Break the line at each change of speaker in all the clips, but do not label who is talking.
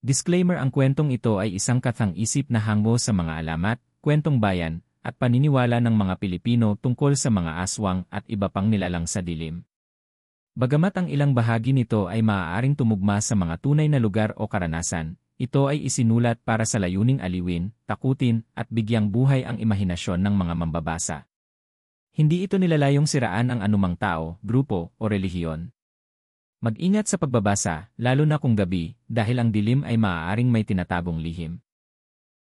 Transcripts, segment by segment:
Disclaimer: ang kwentong ito ay isang kathang-isip na hango sa mga alamat, kwentong bayan, at paniniwala ng mga Pilipino tungkol sa mga aswang at iba pang nilalang sa dilim. Bagamat ang ilang bahagi nito ay maaaring tumugma sa mga tunay na lugar o karanasan, ito ay isinulat para sa layuning aliwin, takutin, at bigyang buhay ang imahinasyon ng mga mambabasa. Hindi ito nilalayong siraan ang anumang tao, grupo, o relihiyon. Mag-ingat sa pagbabasa, lalo na kung gabi, dahil ang dilim ay maaaring may tinatagong lihim.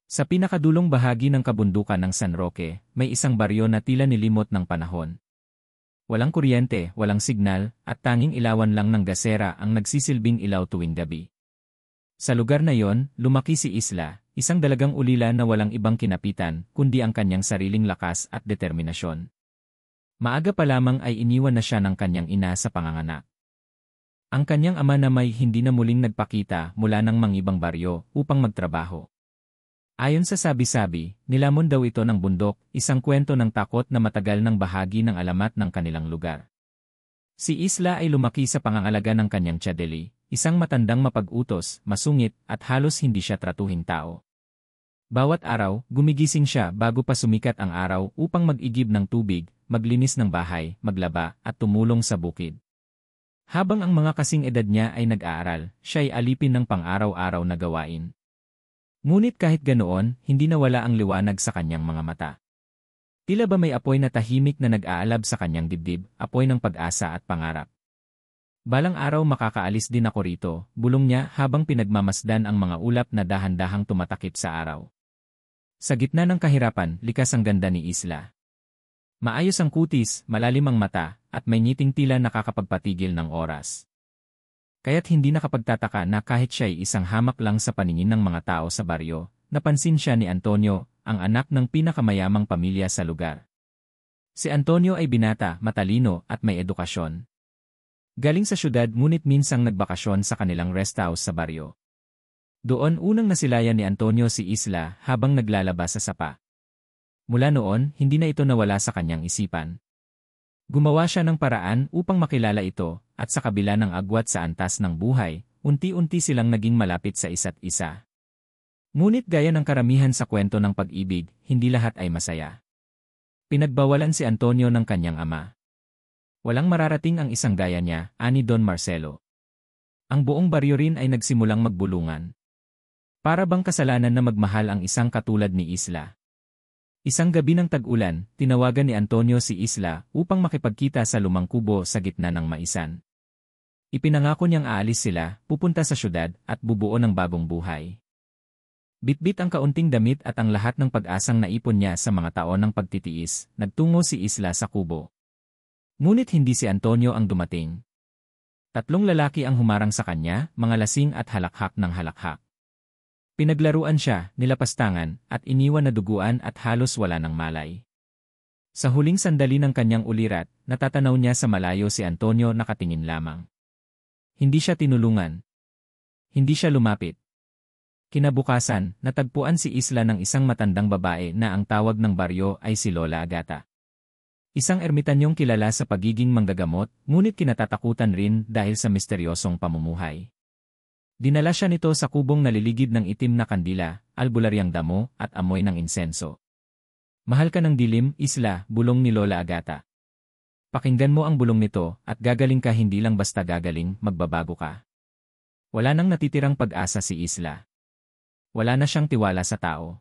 Sa pinakadulong bahagi ng kabundukan ng San Roque, may isang baryo na tila nilimot ng panahon. Walang kuryente, walang signal, at tanging ilawan lang ng gasera ang nagsisilbing ilaw tuwing gabi. Sa lugar na yon, lumaki si Isla, isang dalagang ulila na walang ibang kinapitan, kundi ang kanyang sariling lakas at determinasyon. Maaga pa lamang ay iniwan na siya ng kanyang ina sa panganganak. Ang kanyang ama na may hindi na muling nagpakita mula ng mangibang baryo upang magtrabaho. Ayon sa sabi-sabi, nilamon daw ito ng bundok, isang kwento ng takot na matagal ng bahagi ng alamat ng kanilang lugar. Si Isla ay lumaki sa pangangalaga ng kanyang tiyadeli, isang matandang mapag-utos, masungit, at halos hindi siya tratuhing tao. Bawat araw, gumigising siya bago pa sumikat ang araw upang mag-igib ng tubig, maglinis ng bahay, maglaba, at tumulong sa bukid. Habang ang mga kasing edad niya ay nag-aaral, siya ay alipin ng pang-araw-araw na gawain. Ngunit kahit ganoon, hindi nawala ang liwanag sa kanyang mga mata. Tila ba may apoy na tahimik na nag-aalab sa kanyang dibdib, apoy ng pag-asa at pangarap. Balang araw makakaalis din ako rito, bulong niya habang pinagmamasdan ang mga ulap na dahan-dahang tumatakip sa araw. Sa gitna ng kahirapan, likas ang ganda ni Isla. Maayos ang kutis, malalim ang mata, at may ngiting tila nakakapagpatigil ng oras. Kaya't hindi nakapagtataka na kahit siya ay isang hamak lang sa paningin ng mga tao sa baryo, napansin siya ni Antonio, ang anak ng pinakamayamang pamilya sa lugar. Si Antonio ay binata, matalino, at may edukasyon. Galing sa syudad ngunit minsang nagbakasyon sa kanilang rest house sa baryo. Doon unang nasilayan ni Antonio si Isla habang naglalaba sa sapa. Mula noon, hindi na ito nawala sa kanyang isipan. Gumawa siya ng paraan upang makilala ito, at sa kabila ng agwat sa antas ng buhay, unti-unti silang naging malapit sa isa't isa. Ngunit gaya ng karamihan sa kwento ng pag-ibig, hindi lahat ay masaya. Pinagbawalan si Antonio ng kanyang ama. Walang mararating ang isang gaya niya, ani Don Marcelo. Ang buong baryo rin ay nagsimulang magbulungan. Para bang kasalanan na magmahal ang isang katulad ni Isla. Isang gabi ng tag-ulan, tinawagan ni Antonio si Isla upang makipagkita sa lumang kubo sa gitna ng maisan. Ipinangako niyang aalis sila, pupunta sa syudad, at bubuo ng bagong buhay. Bitbit ang kaunting damit at ang lahat ng pag-asang naipon niya sa mga taon ng pagtitiis, nagtungo si Isla sa kubo. Ngunit hindi si Antonio ang dumating. 3 lalaki ang humarang sa kanya, mga lasing at halakhak ng halakhak. Pinaglaruan siya, nilapastangan, at iniwan na duguan at halos wala ng malay. Sa huling sandali ng kanyang ulirat, natatanaw niya sa malayo si Antonio nakatingin lamang. Hindi siya tinulungan. Hindi siya lumapit. Kinabukasan, natagpuan si Isla ng isang matandang babae na ang tawag ng baryo ay si Lola Agata. Isang ermitanyong kilala sa pagiging manggagamot, ngunit kinatatakutan rin dahil sa misteryosong pamumuhay. Dinala siya nito sa kubong naliligid ng itim na kandila, albularyang damo, at amoy ng insenso. Mahal ka ng dilim, Isla, bulong ni Lola Agata. Pakinggan mo ang bulong nito, at gagaling ka, hindi lang basta gagaling, magbabago ka. Wala nang natitirang pag-asa si Isla. Wala na siyang tiwala sa tao.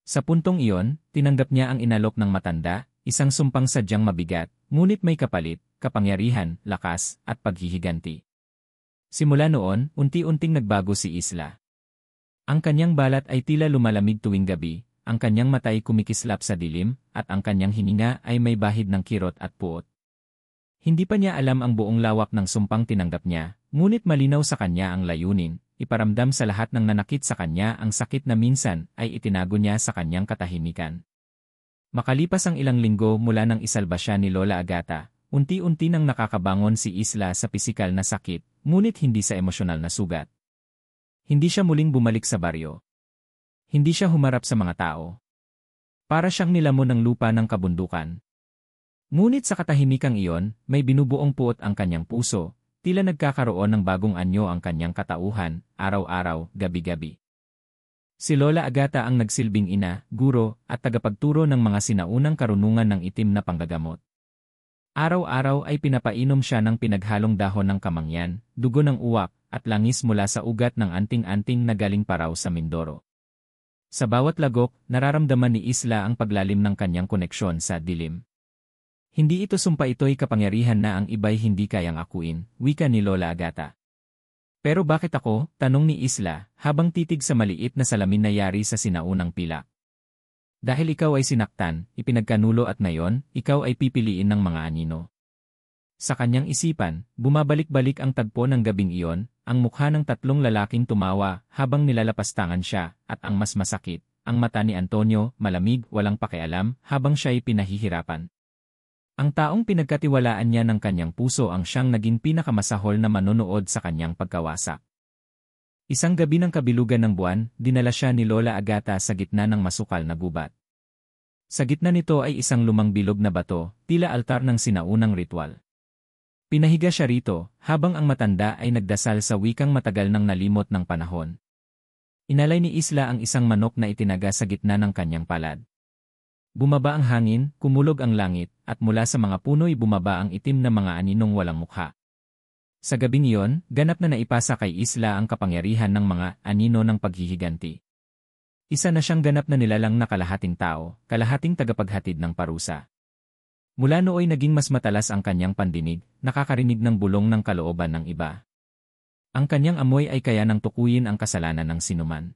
Sa puntong iyon, tinanggap niya ang inalok ng matanda, isang sumpang sadyang mabigat, ngunit may kapalit, kapangyarihan, lakas, at paghihiganti. Simula noon, unti-unting nagbago si Isla. Ang kanyang balat ay tila lumalamig tuwing gabi, ang kanyang mata ay kumikislap sa dilim, at ang kanyang hininga ay may bahid ng kirot at puot. Hindi pa niya alam ang buong lawak ng sumpang tinanggap niya, ngunit malinaw sa kanya ang layunin, iparamdam sa lahat ng nanakit sa kanya ang sakit na minsan ay itinago niya sa kanyang katahimikan. Makalipas ang ilang linggo mula nang isalba siya ni Lola Agata, unti-unti nang nakakabangon si Isla sa pisikal na sakit, ngunit hindi sa emosyonal na sugat. Hindi siya muling bumalik sa baryo. Hindi siya humarap sa mga tao. Para siyang nilamon ng lupa ng kabundukan. Ngunit sa katahimikang iyon, may binubuong puot ang kanyang puso, tila nagkakaroon ng bagong anyo ang kanyang katauhan, araw-araw, gabi-gabi. Si Lola Agata ang nagsilbing ina, guro, at tagapagturo ng mga sinaunang karunungan ng itim na panggagamot. Araw-araw ay pinapainom siya ng pinaghalong dahon ng kamangyan, dugo ng uwak, at langis mula sa ugat ng anting-anting na galing pa raw sa Mindoro. Sa bawat lagok, nararamdaman ni Isla ang paglalim ng kanyang koneksyon sa dilim. Hindi ito sumpa, ito'y kapangyarihan na ang iba'y hindi kayang akuin, wika ni Lola Agata. Pero bakit ako? Tanong ni Isla, habang titig sa maliit na salamin na yari sa sinaunang pilak. Dahil ikaw ay sinaktan, ipinagkanulo at ngayon, ikaw ay pipiliin ng mga anino. Sa kanyang isipan, bumabalik-balik ang tagpo ng gabing iyon, ang mukha ng tatlong lalaking tumawa habang nilalapastangan siya, at ang mas masakit, ang mata ni Antonio, malamig, walang pakialam, habang siya'y pinahihirapan. Ang taong pinagkatiwalaan niya ng kanyang puso ang siyang naging pinakamasahol na manonood sa kanyang pagkawasak. Isang gabi ng kabilugan ng buwan, dinala siya ni Lola Agata sa gitna ng masukal na gubat. Sa gitna nito ay isang lumang bilog na bato, tila altar ng sinaunang ritual. Pinahiga siya rito, habang ang matanda ay nagdasal sa wikang matagal nang nalimot ng panahon. Inalay ni Isla ang isang manok na itinaga sa gitna ng kanyang palad. Bumaba ang hangin, kumulog ang langit, at mula sa mga puno'y bumaba ang itim na mga aninong walang mukha. Sa gabing iyon, ganap na naipasa kay Isla ang kapangyarihan ng mga anino ng paghihiganti. Isa na siyang ganap na nilalang na kalahating tao, kalahating tagapaghatid ng parusa. Mula nooy naging mas matalas ang kanyang pandinig, nakakarinig ng bulong ng kalooban ng iba. Ang kanyang amoy ay kaya nang tukuyin ang kasalanan ng sinuman.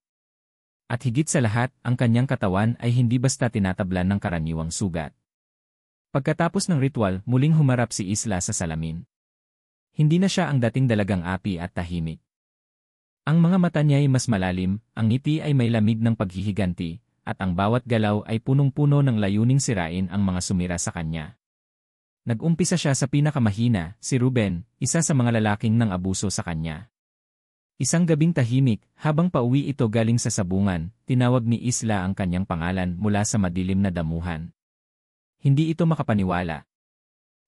At higit sa lahat, ang kanyang katawan ay hindi basta tinatablan ng karaniwang sugat. Pagkatapos ng ritual, muling humarap si Isla sa salamin. Hindi na siya ang dating dalagang api at tahimik. Ang mga mata niya ay mas malalim, ang ngiti ay may lamig ng paghihiganti, at ang bawat galaw ay punong-puno ng layuning sirain ang mga sumira sa kanya. Nag-umpisa siya sa pinakamahina, si Ruben, isa sa mga lalaking nang abuso sa kanya. Isang gabing tahimik, habang pauwi ito galing sa sabungan, tinawag ni Isla ang kanyang pangalan mula sa madilim na damuhan. Hindi ito makapaniwala.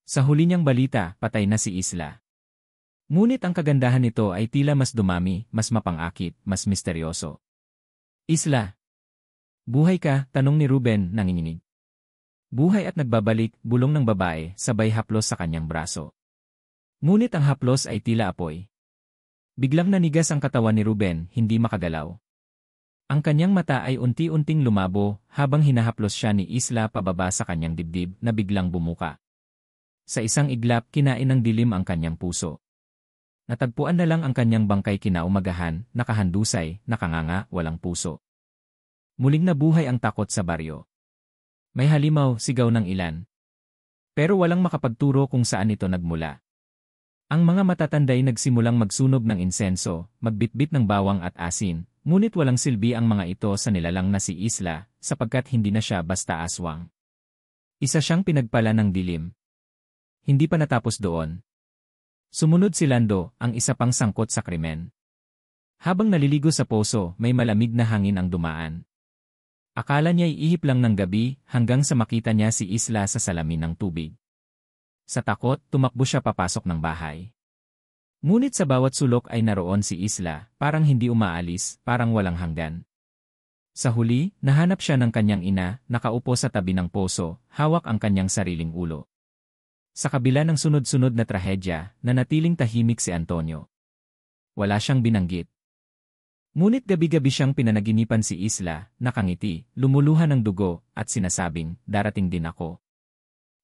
Sa huli niyang balita, patay na si Isla. Ngunit ang kagandahan nito ay tila mas dumami, mas mapangakit, mas misteryoso. Isla! Buhay ka? Tanong ni Ruben, nanginginig. Buhay at nagbabalik, bulong ng babae, sabay haplos sa kanyang braso. Ngunit ang haplos ay tila apoy. Biglang nanigas ang katawan ni Ruben, hindi makagalaw. Ang kanyang mata ay unti-unting lumabo habang hinahaplos siya ni Isla pababa sa kanyang dibdib na biglang bumuka. Sa isang iglap, kinain ng dilim ang kanyang puso. Natagpuan na lang ang kanyang bangkay kinaumagahan, nakahandusay, nakanganga, walang puso. Muling nabuhay ang takot sa baryo. May halimaw, sigaw ng ilan. Pero walang makapagturo kung saan ito nagmula. Ang mga matatanday nagsimulang magsunog ng insenso, magbitbit ng bawang at asin, ngunit walang silbi ang mga ito sa nilalang na si Isla, sapagkat hindi na siya basta aswang. Isa siyang pinagpala ng dilim. Hindi pa natapos doon. Sumunod si Lando, ang isa pang sangkot sa krimen. Habang naliligo sa poso, may malamig na hangin ang dumaan. Akala niya'y ihip lang ng gabi hanggang sa makita niya si Isla sa salamin ng tubig. Sa takot, tumakbo siya papasok ng bahay. Ngunit sa bawat sulok ay naroon si Isla, parang hindi umaalis, parang walang hanggan. Sa huli, nahanap siya ng kanyang ina, nakaupo sa tabi ng poso, hawak ang kanyang sariling ulo. Sa kabila ng sunod-sunod na trahedya, nanatiling tahimik si Antonio. Wala siyang binanggit. Ngunit gabi-gabi siyang pinanaginipan si Isla, nakangiti, lumuluhan ng dugo, at sinasabing, darating din ako.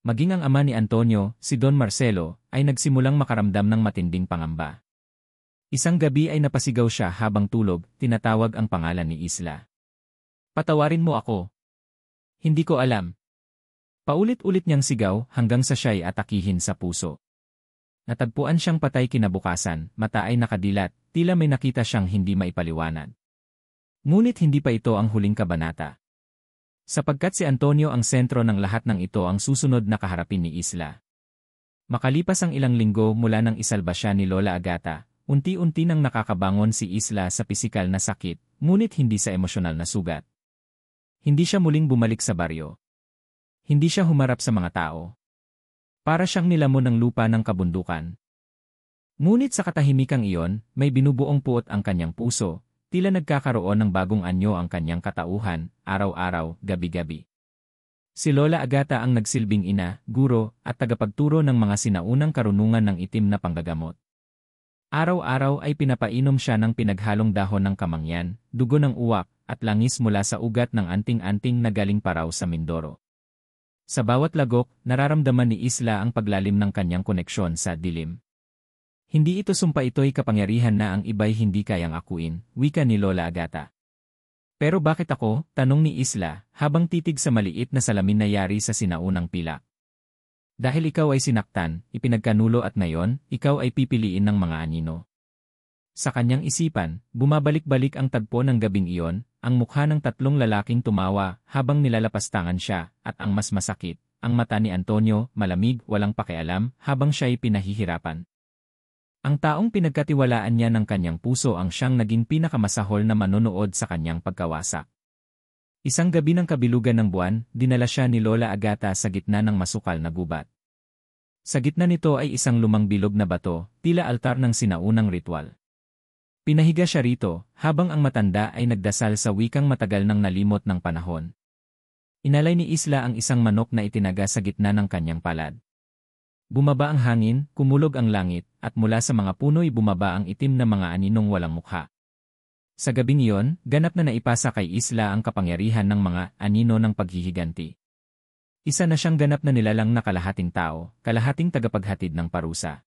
Maging ang ama ni Antonio, si Don Marcelo, ay nagsimulang makaramdam ng matinding pangamba. Isang gabi ay napasigaw siya habang tulog, tinatawag ang pangalan ni Isla. Patawarin mo ako. Hindi ko alam. Paulit-ulit niyang sigaw hanggang sa siya'y atakihin sa puso. Natagpuan siyang patay kinabukasan, mata ay nakadilat, tila may nakita siyang hindi maipaliwanag. Ngunit hindi pa ito ang huling kabanata. Sapagkat si Antonio ang sentro ng lahat ng ito ang susunod na kaharapin ni Isla. Makalipas ang ilang linggo mula nang isalba siya ni Lola Agata, unti-unti nang nakakabangon si Isla sa pisikal na sakit, ngunit hindi sa emosyonal na sugat. Hindi siya muling bumalik sa baryo. Hindi siya humarap sa mga tao. Para siyang nilamon ng lupa ng kabundukan. Ngunit sa katahimikang iyon, may binubuong puot ang kanyang puso, tila nagkakaroon ng bagong anyo ang kanyang katauhan, araw-araw, gabi-gabi. Si Lola Agata ang nagsilbing ina, guro, at tagapagturo ng mga sinaunang karunungan ng itim na panggagamot. Araw-araw ay pinapainom siya ng pinaghalong dahon ng kamangyan, dugo ng uwak, at langis mula sa ugat ng anting-anting na galing paraw sa Mindoro. Sa bawat lagok, nararamdaman ni Isla ang paglalim ng kanyang koneksyon sa dilim. Hindi ito sumpa, ito'y kapangyarihan na ang iba'y hindi kayang akuin, wika ni Lola Agata. Pero bakit ako? Tanong ni Isla, habang titig sa maliit na salamin na yari sa sinaunang pilak. Dahil ikaw ay sinaktan, ipinagkanulo at ngayon, ikaw ay pipiliin ng mga anino. Sa kanyang isipan, bumabalik-balik ang tagpo ng gabing iyon, ang mukha ng tatlong lalaking tumawa habang nilalapastangan siya, at ang mas masakit, ang mata ni Antonio, malamig, walang pakialam, habang siya'y pinahihirapan. Ang taong pinagkatiwalaan niya ng kanyang puso ang siyang naging pinakamasahol na manonood sa kanyang pagkawasak. Isang gabi ng kabilugan ng buwan, dinala siya ni Lola Agata sa gitna ng masukal na gubat. Sa gitna nito ay isang lumang bilog na bato, tila altar ng sinaunang ritual. Pinahiga siya rito, habang ang matanda ay nagdasal sa wikang matagal nang nalimot ng panahon. Inalay ni Isla ang isang manok na itinaga sa gitna ng kanyang palad. Bumaba ang hangin, kumulog ang langit, at mula sa mga puno'y bumaba ang itim na mga aninong walang mukha. Sa gabing iyon, ganap na naipasa kay Isla ang kapangyarihan ng mga anino ng paghihiganti. Isa na siyang ganap na nilalang na kalahating tao, kalahating tagapaghatid ng parusa.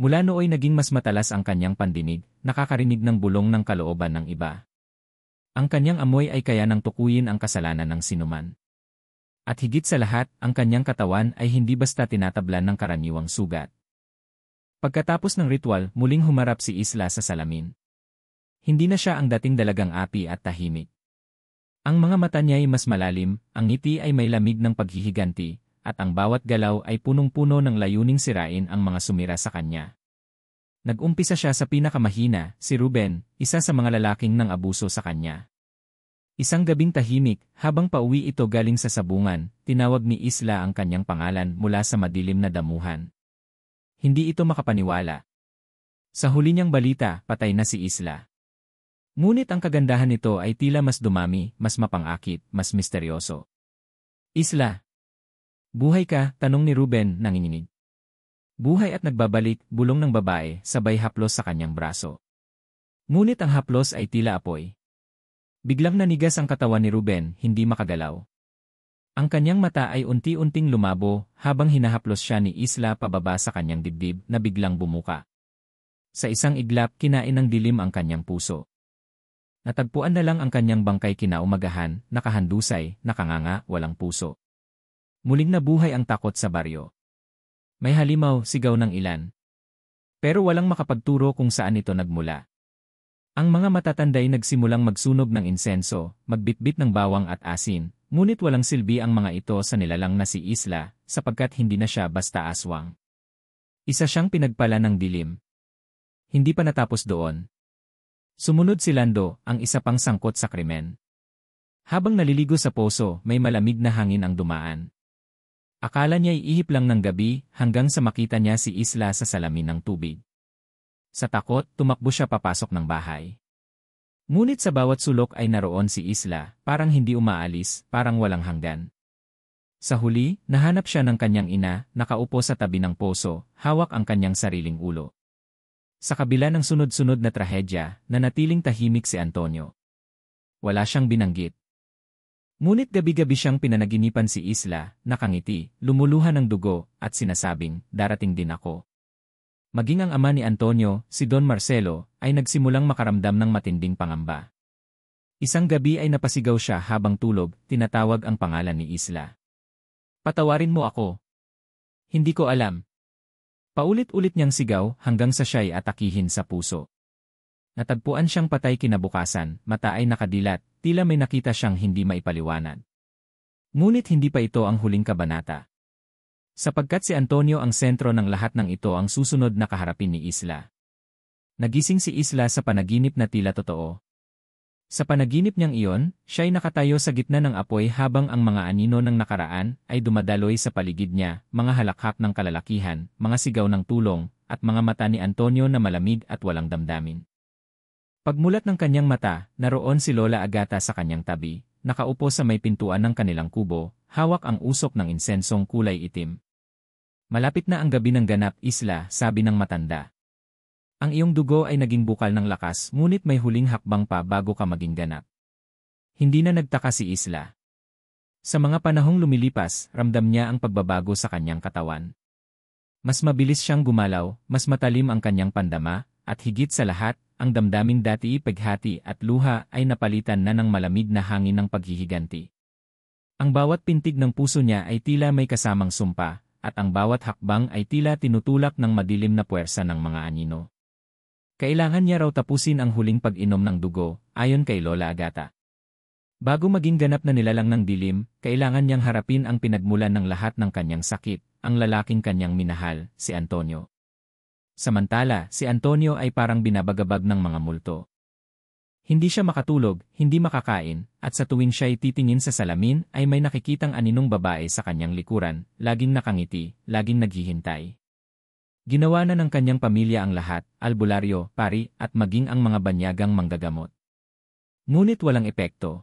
Mula nooy naging mas matalas ang kanyang pandinig, nakakarinig ng bulong ng kalooban ng iba. Ang kanyang amoy ay kaya nang tukuyin ang kasalanan ng sinuman. At higit sa lahat, ang kanyang katawan ay hindi basta tinatablan ng karaniwang sugat. Pagkatapos ng ritual, muling humarap si Isla sa salamin. Hindi na siya ang dating dalagang api at tahimik. Ang mga mata niya ay mas malalim, ang ngiti ay may lamig ng paghihiganti, at ang bawat galaw ay punong-puno ng layuning sirain ang mga sumira sa kanya. Nag-umpisa siya sa pinakamahina, si Ruben, isa sa mga lalaking nang abuso sa kanya. Isang gabing tahimik, habang pauwi ito galing sa sabungan, tinawag ni Isla ang kanyang pangalan mula sa madilim na damuhan. Hindi ito makapaniwala. Sa huli niyang balita, patay na si Isla. Ngunit ang kagandahan nito ay tila mas dumami, mas mapangakit, mas misteryoso. Isla! Buhay ka? Tanong ni Ruben, nanginginig. Buhay at nagbabalik, bulong ng babae, sabay haplos sa kanyang braso. Ngunit ang haplos ay tila apoy. Biglang nanigas ang katawan ni Ruben, hindi makagalaw. Ang kanyang mata ay unti-unting lumabo, habang hinahaplos siya ni Isla pababa sa kanyang dibdib na biglang bumuka. Sa isang iglap, kinain ng dilim ang kanyang puso. Natagpuan na lang ang kanyang bangkay kinaumagahan, nakahandusay, nakanganga, walang puso. Muling nabuhay ang takot sa baryo. May halimaw, sigaw ng ilan. Pero walang makapagturo kung saan ito nagmula. Ang mga matatanday nagsimulang magsunog ng insenso, magbitbit ng bawang at asin, ngunit walang silbi ang mga ito sa nilalang na si Isla, sapagkat hindi na siya basta aswang. Isa siyang pinagpala ng dilim. Hindi pa natapos doon. Sumunod si Lando, ang isa pang sangkot sa krimen. Habang naliligo sa poso, may malamig na hangin ang dumaan. Akala niya'y ihip lang ng gabi, hanggang sa makita niya si Isla sa salamin ng tubig. Sa takot, tumakbo siya papasok ng bahay. Ngunit sa bawat sulok ay naroon si Isla, parang hindi umaalis, parang walang hanggan. Sa huli, nahanap siya ng kanyang ina, nakaupo sa tabi ng poso, hawak ang kanyang sariling ulo. Sa kabila ng sunod-sunod na trahedya, nanatiling tahimik si Antonio. Wala siyang binanggit. Ngunit gabi-gabi siyang pinanaginipan si Isla, nakangiti, lumuluhan ng dugo, at sinasabing, darating din ako. Maging ang ama ni Antonio, si Don Marcelo, ay nagsimulang makaramdam ng matinding pangamba. Isang gabi ay napasigaw siya habang tulog, tinatawag ang pangalan ni Isla. Patawarin mo ako. Hindi ko alam. Paulit-ulit niyang sigaw hanggang sa siya'y atakihin sa puso. Natagpuan siyang patay kinabukasan, mata ay nakadilat, tila may nakita siyang hindi maipaliwanag. Ngunit hindi pa ito ang huling kabanata. Sapagkat si Antonio ang sentro ng lahat ng ito ang susunod na kaharapin ni Isla. Nagising si Isla sa panaginip na tila totoo. Sa panaginip niyang iyon, siya'y nakatayo sa gitna ng apoy habang ang mga anino ng nakaraan ay dumadaloy sa paligid niya, mga halakhak ng kalalakihan, mga sigaw ng tulong, at mga mata ni Antonio na malamig at walang damdamin. Pagmulat ng kanyang mata, naroon si Lola Agata sa kanyang tabi, nakaupo sa may pintuan ng kanilang kubo, hawak ang usok ng insensong kulay itim. Malapit na ang gabi ng ganap, Isla, sabi ng matanda. Ang iyong dugo ay naging bukal ng lakas, ngunit may huling hakbang pa bago ka maging ganap. Hindi na nagtaka si Isla. Sa mga panahong lumilipas, ramdam niya ang pagbabago sa kanyang katawan. Mas mabilis siyang gumalaw, mas matalim ang kanyang pandama, at higit sa lahat, ang damdaming dati paghati at luha ay napalitan na ng malamig na hangin ng paghihiganti. Ang bawat pintig ng puso niya ay tila may kasamang sumpa, at ang bawat hakbang ay tila tinutulak ng madilim na puwersa ng mga anino. Kailangan niya raw tapusin ang huling pag-inom ng dugo, ayon kay Lola Agata. Bago maging ganap na nilalang ng dilim, kailangan niyang harapin ang pinagmulan ng lahat ng kanyang sakit, ang lalaking kanyang minahal, si Antonio. Samantala, si Antonio ay parang binabagabag ng mga multo. Hindi siya makatulog, hindi makakain, at sa tuwing siya'y titingin sa salamin ay may nakikitang aninong babae sa kanyang likuran, laging nakangiti, laging naghihintay. Ginawa na ng kanyang pamilya ang lahat, albularyo, pari, at maging ang mga banyagang manggagamot. Ngunit walang epekto.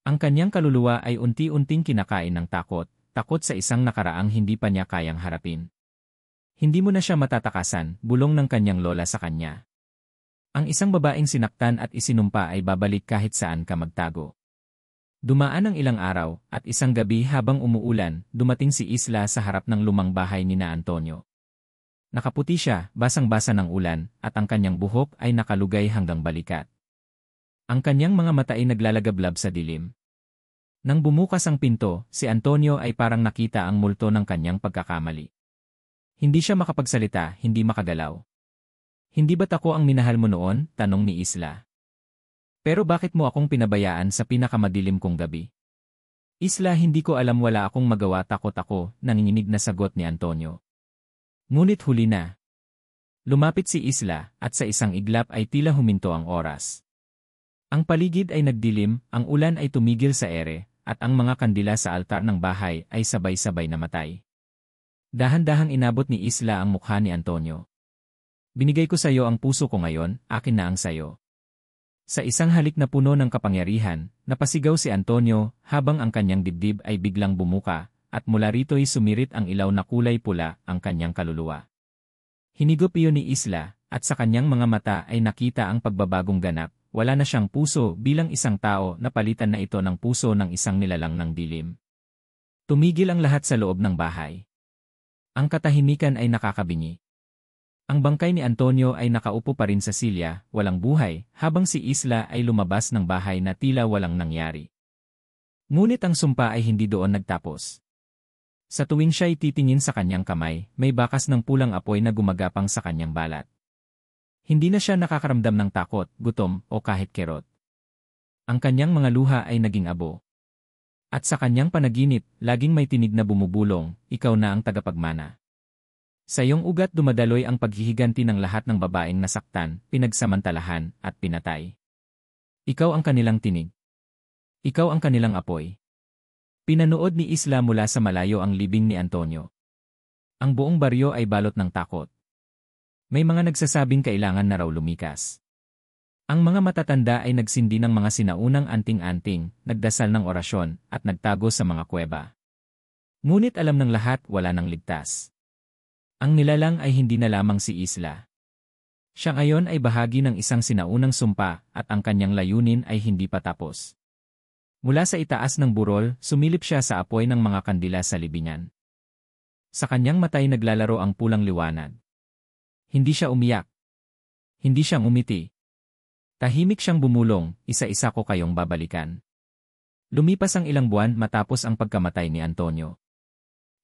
Ang kanyang kaluluwa ay unti-unting kinakain ng takot, takot sa isang nakaraang hindi pa niya kayang harapin. Hindi mo na siya matatakasan, bulong ng kanyang lola sa kanya. Ang isang babaeng sinaktan at isinumpa ay babalik kahit saan ka magtago. Dumaan ang ilang araw, at isang gabi habang umuulan, dumating si Isla sa harap ng lumang bahay ni na Antonio. Nakaputi siya, basang-basa ng ulan, at ang kanyang buhok ay nakalugay hanggang balikat. Ang kanyang mga mata ay naglalagablab sa dilim. Nang bumukas ang pinto, si Antonio ay parang nakita ang multo ng kanyang pagkakamali. Hindi siya makapagsalita, hindi makagalaw. Hindi ba't ako ang minahal mo noon? Tanong ni Isla. Pero bakit mo akong pinabayaan sa pinakamadilim kong gabi? Isla, hindi ko alam, wala akong magawa, takot ako, nanginginig na sagot ni Antonio. Ngunit huli na. Lumapit si Isla, at sa isang iglap ay tila huminto ang oras. Ang paligid ay nagdilim, ang ulan ay tumigil sa ere, at ang mga kandila sa altar ng bahay ay sabay-sabay namatay. Dahan-dahang inabot ni Isla ang mukha ni Antonio. Binigay ko sa iyo ang puso ko ngayon, akin na ang sayo. Sa isang halik na puno ng kapangyarihan, napasigaw si Antonio habang ang kanyang dibdib ay biglang bumuka, at mula rito'y sumirit ang ilaw na kulay pula ang kanyang kaluluwa. Hinigop iyon ni Isla, at sa kanyang mga mata ay nakita ang pagbabagong ganap, wala na siyang puso bilang isang tao, napalitan na ito ng puso ng isang nilalang ng dilim. Tumigil ang lahat sa loob ng bahay. Ang katahimikan ay nakakabingi. Ang bangkay ni Antonio ay nakaupo pa rin sa silya, walang buhay, habang si Isla ay lumabas ng bahay na tila walang nangyari. Ngunit ang sumpa ay hindi doon nagtapos. Sa tuwing siya'y titingin sa kanyang kamay, may bakas ng pulang apoy na gumagapang sa kanyang balat. Hindi na siya nakakaramdam ng takot, gutom, o kahit kirot. Ang kanyang mga luha ay naging abo. At sa kanyang panaginip, laging may tinig na bumubulong, ikaw na ang tagapagmana. Sa iyong ugat dumadaloy ang paghihiganti ng lahat ng babaeng nasaktan, pinagsamantalahan, at pinatay. Ikaw ang kanilang tinig. Ikaw ang kanilang apoy. Pinanood ni Isla mula sa malayo ang libing ni Antonio. Ang buong baryo ay balot ng takot. May mga nagsasabing kailangan na raw lumikas. Ang mga matatanda ay nagsindi ng mga sinaunang anting-anting, nagdasal ng orasyon, at nagtago sa mga kuweba. Ngunit alam ng lahat, wala nang ligtas. Ang nilalang ay hindi na lamang si Isla. Siya ngayon ay bahagi ng isang sinaunang sumpa, at ang kanyang layunin ay hindi pa tapos. Mula sa itaas ng burol, sumilip siya sa apoy ng mga kandila sa libingan. Sa kanyang matay naglalaro ang pulang liwanag. Hindi siya umiyak. Hindi siyang umiti. Tahimik siyang bumulong, isa-isa ko kayong babalikan. Lumipas ang ilang buwan matapos ang pagkamatay ni Antonio.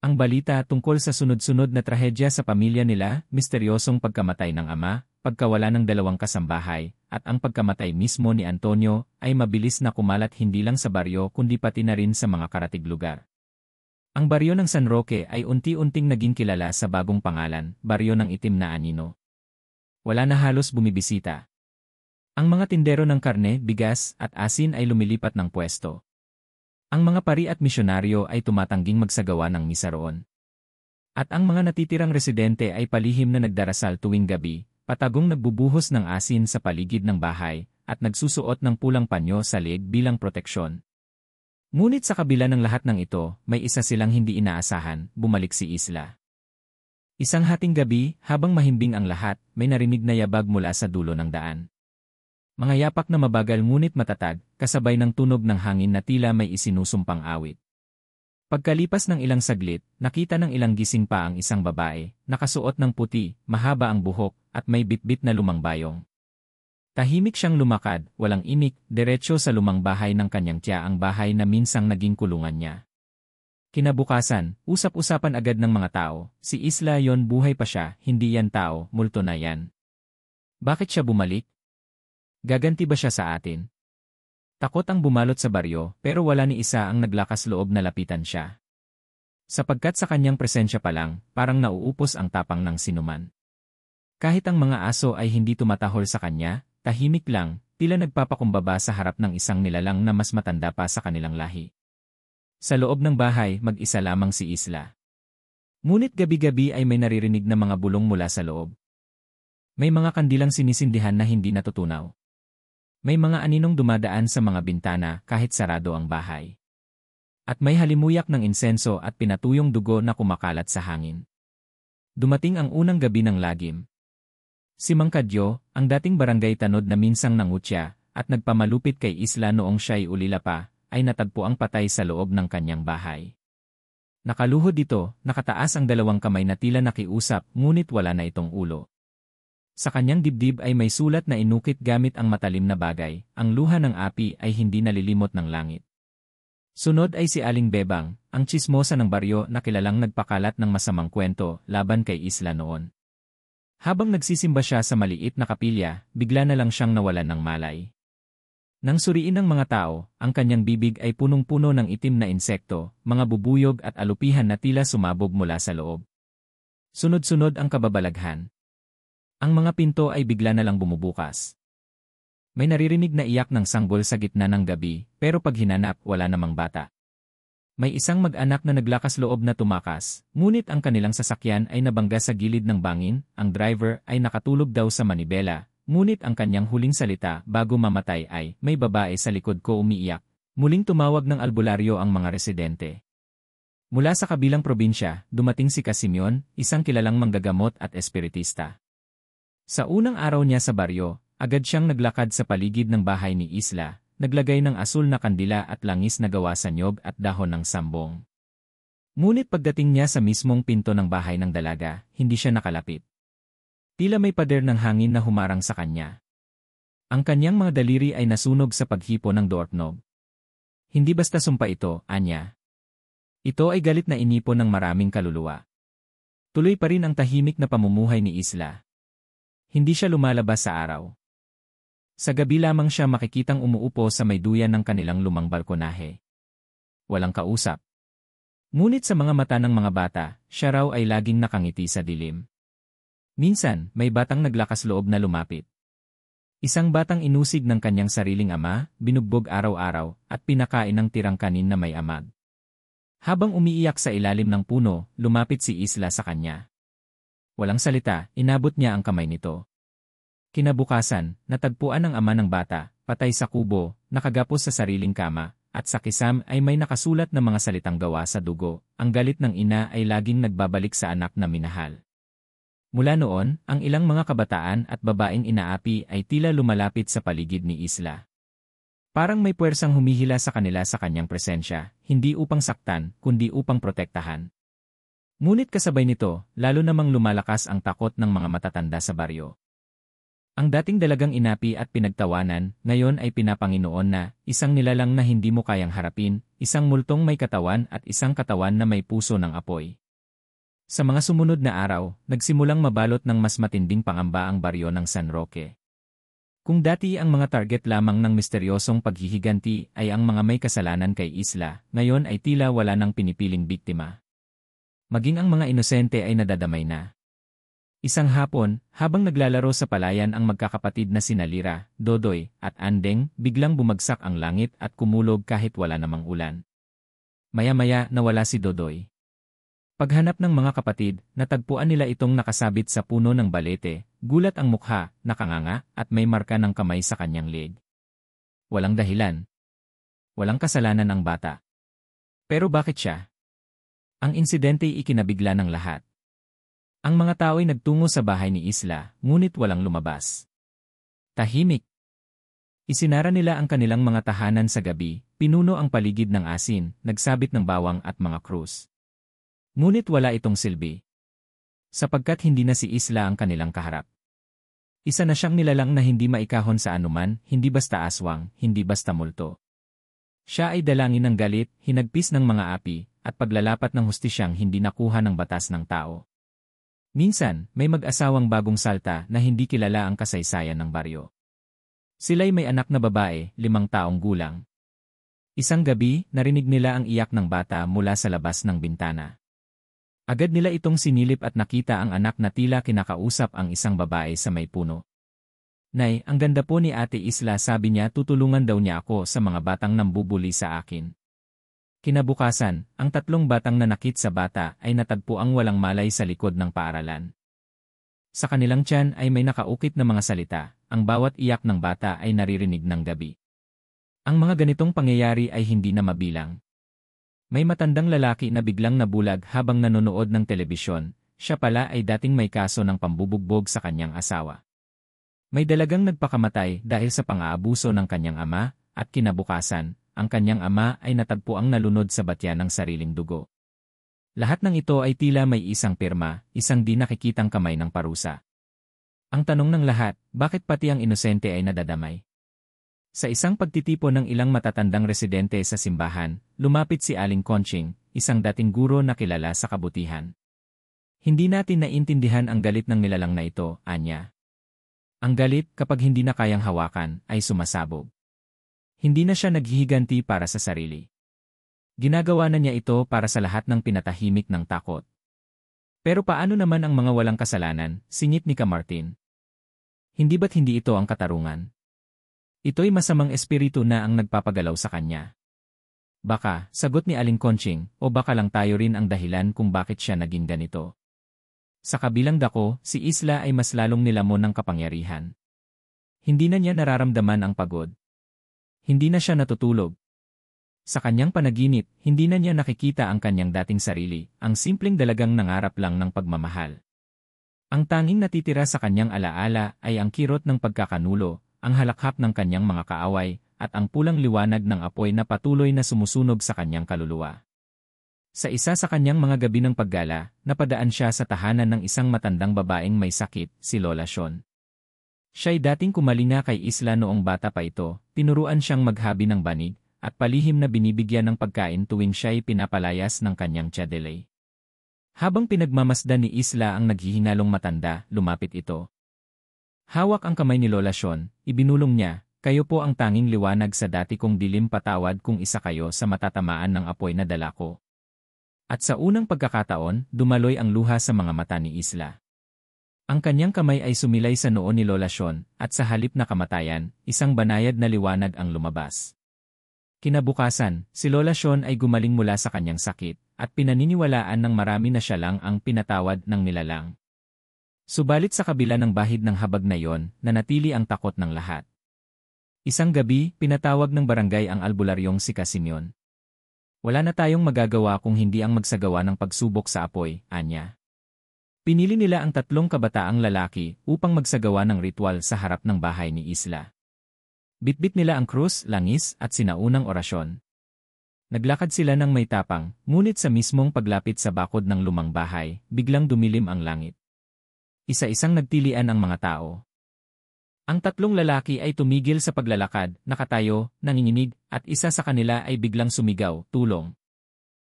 Ang balita tungkol sa sunod-sunod na trahedya sa pamilya nila, misteryosong pagkamatay ng ama, pagkawala ng 2 kasambahay, at ang pagkamatay mismo ni Antonio, ay mabilis na kumalat hindi lang sa baryo kundi pati na rin sa mga karatig lugar. Ang baryo ng San Roque ay unti-unting naging kilala sa bagong pangalan, baryo ng itim na anino. Wala na halos bumibisita. Ang mga tindero ng karne, bigas, at asin ay lumilipat ng pwesto. Ang mga pari at misyonaryo ay tumatangging magsagawa ng misa roon. At ang mga natitirang residente ay palihim na nagdarasal tuwing gabi, patagong nagbubuhos ng asin sa paligid ng bahay, at nagsusuot ng pulang panyo sa leeg bilang proteksyon. Ngunit sa kabila ng lahat ng ito, may isa silang hindi inaasahan, bumalik si Isla. Isang hating gabi, habang mahimbing ang lahat, may narinig na yabag mula sa dulo ng daan. Mga yapak na mabagal ngunit matatag, kasabay ng tunog ng hangin na tila may isinusumpang awit. Pagkalipas ng ilang saglit, nakita ng ilang gising pa ang isang babae, nakasuot ng puti, mahaba ang buhok, at may bitbit na lumang bayong. Tahimik siyang lumakad, walang imik, diretsyo sa lumang bahay ng kanyang tiya, ang bahay na minsang naging kulungan niya. Kinabukasan, usap-usapan agad ng mga tao, si Isla yon, buhay pa siya, hindi yan tao, multo na yan. Bakit siya bumalik? Gaganti ba siya sa atin? Takot ang bumalot sa baryo, pero wala ni isa ang naglakas loob na lapitan siya. Sapagkat sa kanyang presensya pa lang, parang nauupos ang tapang ng sinuman. Kahit ang mga aso ay hindi tumatahol sa kanya, tahimik lang, tila nagpapakumbaba sa harap ng isang nilalang na mas matanda pa sa kanilang lahi. Sa loob ng bahay, mag-isa lamang si Isla. Ngunit gabi-gabi ay may naririnig na mga bulong mula sa loob. May mga kandilang sinisindihan na hindi natutunaw. May mga aninong dumadaan sa mga bintana kahit sarado ang bahay. At may halimuyak ng insenso at pinatuyong dugo na kumakalat sa hangin. Dumating ang unang gabi ng lagim. Si Mang Kadyo, ang dating barangay tanod na minsang nangutya, at nagpamalupit kay Isla noong siya'y ulila pa, ay natagpuang patay sa loob ng kanyang bahay. Nakaluhod dito, nakataas ang dalawang kamay na tila nakiusap, ngunit wala na itong ulo. Sa kanyang dibdib ay may sulat na inukit gamit ang matalim na bagay, ang luha ng api ay hindi nalilimot ng langit. Sunod ay si Aling Bebang, ang tsismosa ng baryo na kilalang nagpakalat ng masamang kwento laban kay Isla noon. Habang nagsisimba siya sa maliit na kapilya, bigla na lang siyang nawalan ng malay. Nang suriin ng mga tao, ang kanyang bibig ay punong-puno ng itim na insekto, mga bubuyog at alupihan na tila sumabog mula sa loob. Sunod-sunod ang kababalaghan. Ang mga pinto ay bigla na lang bumubukas. May naririnig na iyak ng sanggol sa gitna ng gabi, pero pag hinanap, wala namang bata. May isang mag-anak na naglakas loob na tumakas, ngunit ang kanilang sasakyan ay nabangga sa gilid ng bangin, ang driver ay nakatulog daw sa manibela. Ngunit ang kanyang huling salita bago mamatay ay, "May babae sa likod ko umiiyak." Muling tumawag ng albularyo ang mga residente. Mula sa kabilang probinsya, dumating si Casimyon, isang kilalang manggagamot at espiritista. Sa unang araw niya sa baryo, agad siyang naglakad sa paligid ng bahay ni Isla, naglagay ng asul na kandila at langis na gawa sa niyog at dahon ng sambong. Ngunit pagdating niya sa mismong pinto ng bahay ng dalaga, hindi siya nakalapit. Tila may pader ng hangin na humarang sa kanya. Ang kanyang mga daliri ay nasunog sa paghipo ng doorknob. Hindi basta sumpa ito, anya. Ito ay galit na inipon ng maraming kaluluwa. Tuloy pa rin ang tahimik na pamumuhay ni Isla. Hindi siya lumalabas sa araw. Sa gabi lamang siya makikitang umuupo sa may duyan ng kanilang lumang balkonahe. Walang kausap. Ngunit sa mga mata ng mga bata, siya raw ay laging nakangiti sa dilim. Minsan, may batang naglakas loob na lumapit. Isang batang inusig ng kanyang sariling ama, binugbog araw-araw, at pinakain ng tirang kanin na may amag. Habang umiiyak sa ilalim ng puno, lumapit si Isla sa kanya. Walang salita, inabot niya ang kamay nito. Kinabukasan, natagpuan ng ama ng bata, patay sa kubo, nakagapos sa sariling kama, at sa kisam ay may nakasulat na mga salitang gawa sa dugo. Ang galit ng ina ay laging nagbabalik sa anak na minahal. Mula noon, ang ilang mga kabataan at babaeng inaapi ay tila lumalapit sa paligid ni Isla. Parang may puwersang humihila sa kanila sa kanyang presensya, hindi upang saktan, kundi upang protektahan. Ngunit kasabay nito, lalo namang lumalakas ang takot ng mga matatanda sa baryo. Ang dating dalagang inapi at pinagtawanan, ngayon ay pinapanginoon na, isang nilalang na hindi mo kayang harapin, isang multong may katawan at isang katawan na may puso ng apoy. Sa mga sumunod na araw, nagsimulang mabalot ng mas matinding pangamba ang baryo ng San Roque. Kung dati ang mga target lamang ng misteryosong paghihiganti ay ang mga may kasalanan kay Isla, ngayon ay tila wala nang pinipiling biktima. Maging ang mga inosente ay nadadamay na. Isang hapon, habang naglalaro sa palayan ang magkakapatid na sina Lira, Dodoy, at Andeng, biglang bumagsak ang langit at kumulog kahit wala namang ulan. Maya-maya nawala si Dodoy. Paghanap ng mga kapatid, natagpuan nila itong nakasabit sa puno ng balete, gulat ang mukha, nakanganga, at may marka ng kamay sa kanyang leg. Walang dahilan. Walang kasalanan ang bata. Pero bakit siya? Ang insidenteng ikinabigla ng lahat. Ang mga tao ay nagtungo sa bahay ni Isla, ngunit walang lumabas. Tahimik. Isinara nila ang kanilang mga tahanan sa gabi, pinuno ang paligid ng asin, nagsabit ng bawang at mga krus. Ngunit wala itong silbi. Sapagkat hindi na si Isla ang kanilang kaharap. Isa na siyang nilalang na hindi maikahon sa anuman, hindi basta aswang, hindi basta multo. Siya ay dalangin ng galit, hinagpis ng mga api, at paglalapat ng hustisyang hindi nakuha ng batas ng tao. Minsan, may mag-asawang bagong salta na hindi kilala ang kasaysayan ng baryo. Sila'y may anak na babae, 5 taong gulang. Isang gabi, narinig nila ang iyak ng bata mula sa labas ng bintana. Agad nila itong sinilip at nakita ang anak na tila kinakausap ang isang babae sa may puno. Nay, ang ganda po ni Ate Isla, sabi niya, tutulungan daw niya ako sa mga batang nambubuli sa akin. Kinabukasan, ang 3 batang nanakit sa bata ay natagpuang walang malay sa likod ng paaralan. Sa kanilang tiyan ay may nakaukit na mga salita, ang bawat iyak ng bata ay naririnig ng gabi. Ang mga ganitong pangyayari ay hindi na mabilang. May matandang lalaki na biglang nabulag habang nanonood ng telebisyon, siya pala ay dating may kaso ng pambubugbog sa kanyang asawa. May dalagang nagpakamatay dahil sa pang-aabuso ng kanyang ama, at kinabukasan, ang kanyang ama ay natagpuang nalunod sa batyan ng sariling dugo. Lahat ng ito ay tila may isang pirma, isang di nakikitang kamay ng parusa. Ang tanong ng lahat, bakit pati ang inosente ay nadadamay? Sa isang pagtitipon ng ilang matatandang residente sa simbahan, lumapit si Aling Conching, isang dating guro na kilala sa kabutihan. Hindi natin naintindihan ang galit ng nilalang na ito, anya. Ang galit, kapag hindi na kayang hawakan, ay sumasabog. Hindi na siya naghihiganti para sa sarili. Ginagawa na niya ito para sa lahat ng pinatahimik ng takot. Pero paano naman ang mga walang kasalanan, singit ni Martin? Hindi ba't hindi ito ang katarungan? Ito'y masamang espiritu na ang nagpapagalaw sa kanya. Baka, sagot ni Aling Conching, o baka lang tayo rin ang dahilan kung bakit siya naging ganito. Sa kabilang dako, si Isla ay mas lalong nilamon ng kapangyarihan. Hindi na niya nararamdaman ang pagod. Hindi na siya natutulog. Sa kanyang panaginip, hindi na niya nakikita ang kanyang dating sarili, ang simpleng dalagang nangarap lang ng pagmamahal. Ang tanging natitira sa kanyang alaala ay ang kirot ng pagkakanulo, ang halakhak ng kanyang mga kaaway, at ang pulang liwanag ng apoy na patuloy na sumusunog sa kanyang kaluluwa. Sa isa sa kanyang mga gabi ng paggala, napadaan siya sa tahanan ng isang matandang babaeng may sakit, si Lola Sean. Siya'y dating kumalinga kay Isla noong bata pa ito, tinuruan siyang maghabi ng banig, at palihim na binibigyan ng pagkain tuwing siya'y pinapalayas ng kanyang tiyadelay. Habang pinagmamasdan ni Isla ang naghihingalong matanda, lumapit ito. Hawak ang kamay ni Lola Sean, ibinulong niya, kayo po ang tanging liwanag sa dati kong dilim, patawad kung isa kayo sa matatamaan ng apoy na dala ko. At sa unang pagkakataon, dumaloy ang luha sa mga mata ni Isla. Ang kanyang kamay ay sumilay sa noo ni Lola Sean, at sa halip na kamatayan, isang banayad na liwanag ang lumabas. Kinabukasan, si Lola Sean ay gumaling mula sa kanyang sakit, at pinaniniwalaan ng marami na siya lang ang pinatawad ng nilalang. Subalit sa kabila ng bahid ng habag na yon, nanatili ang takot ng lahat. Isang gabi, pinatawag ng barangay ang albularyong si Casimyon. Wala na tayong magagawa kung hindi ang magsagawa ng pagsubok sa apoy, anya. Pinili nila ang 3 kabataang lalaki upang magsagawa ng ritual sa harap ng bahay ni Isla. Bitbit nila ang krus, langis, at sinaunang orasyon. Naglakad sila ng may tapang, ngunit sa mismong paglapit sa bakod ng lumang bahay, biglang dumilim ang langit. Isa-isang nagtilian ang mga tao. Ang 3 lalaki ay tumigil sa paglalakad, nakatayo, nanginginig, at isa sa kanila ay biglang sumigaw, tulong.